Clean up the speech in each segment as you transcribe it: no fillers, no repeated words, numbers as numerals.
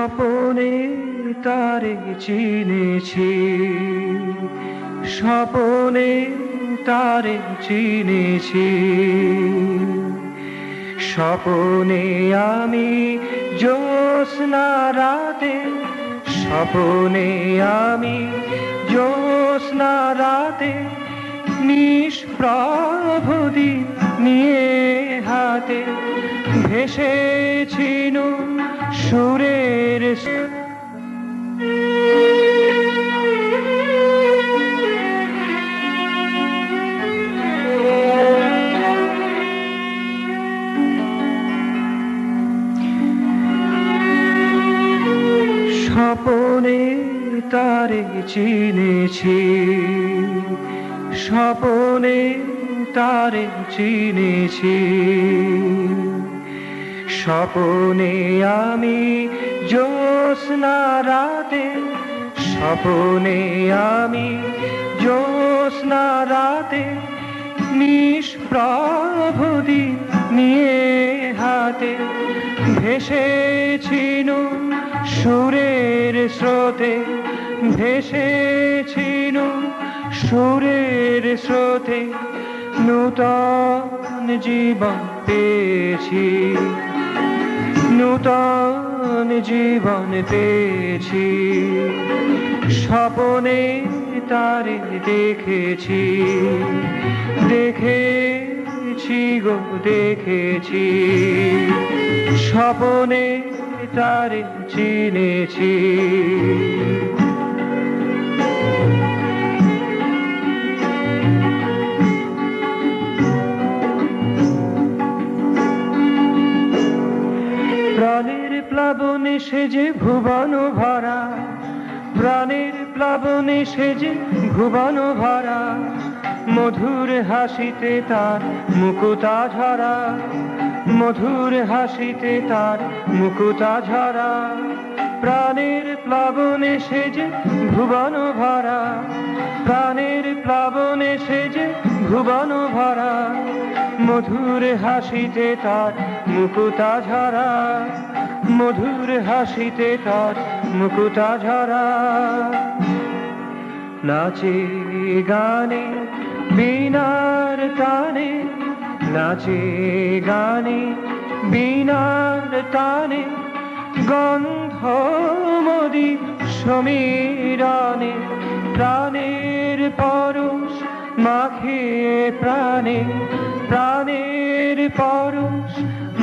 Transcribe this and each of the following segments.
স্বপনে তারে চিনেছি, স্বপনে তারে চিনেছি। স্বপনে আমি জ্যোৎস্না রাতে, স্বপনে আমি জ্যোৎস্না রাতে নিষ্প্রভ দীপ নিয়ে হাতে ভেসেছিল সুরের স্বপনে তারে চিনেছি, স্বপনে তারে চিনেছি। স্বপনে আমি জ্যোৎস্না রাতে, স্বপনে আমি জ্যোৎস্না রাতে নিষ্প্রভ দীপ নিয়ে হাতে ভেসেছিল সুরের স্রোতে, ভেসেছিল সুরের স্রোতে। নূতন জীবন পেয়েছি, নূতন জীবন পেয়েছি। স্বপনে তারে দেখেছি, দেখেছি গো দেখেছি। স্বপনে তারে চিনেছি। প্রাণের প্লাবনে সেজে ভুবন ভরা, প্রাণের প্লাবনে সেজে ভুবন ভরা। মধুর হাসিতে তার মুকুতা ঝরা, মধুর হাসিতে তার মুকুতা ঝরা। প্রাণের প্লাবনে সেজে ভুবন ভরা, প্রাণের প্লাবনে সেজে ভুবন ভরা। মধুর হাসিতে তার মুকুতা ঝরা, মধুর হাসিতে তার মুকুতা ঝরা। নাচে গানে বীণার তানে, নাচে গানে বীণার তানে। গন্ধ মদি সমীরণে প্রাণের পরশ মাখিয়ে প্রাণে, প্রাণের পরশ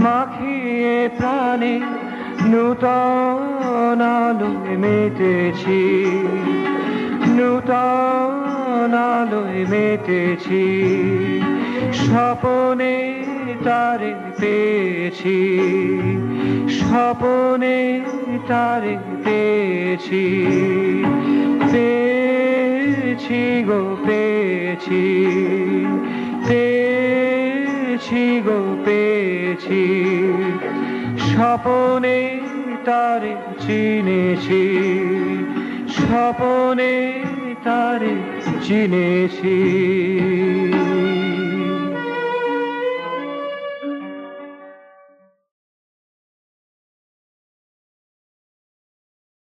মাখিয়ে প্রাণে। নূতন আলোয় মেতেছি, নূতন আলোয় মেতেছি। স্বপনে তারে পেয়েছি, স্বপনে তারে পেয়েছি। পেয়েছি গো পেয়েছি, পেয়েছি গো পেয়েছি। স্বপনে তারে চিনেছি, স্বপনে তারে চিনেছি।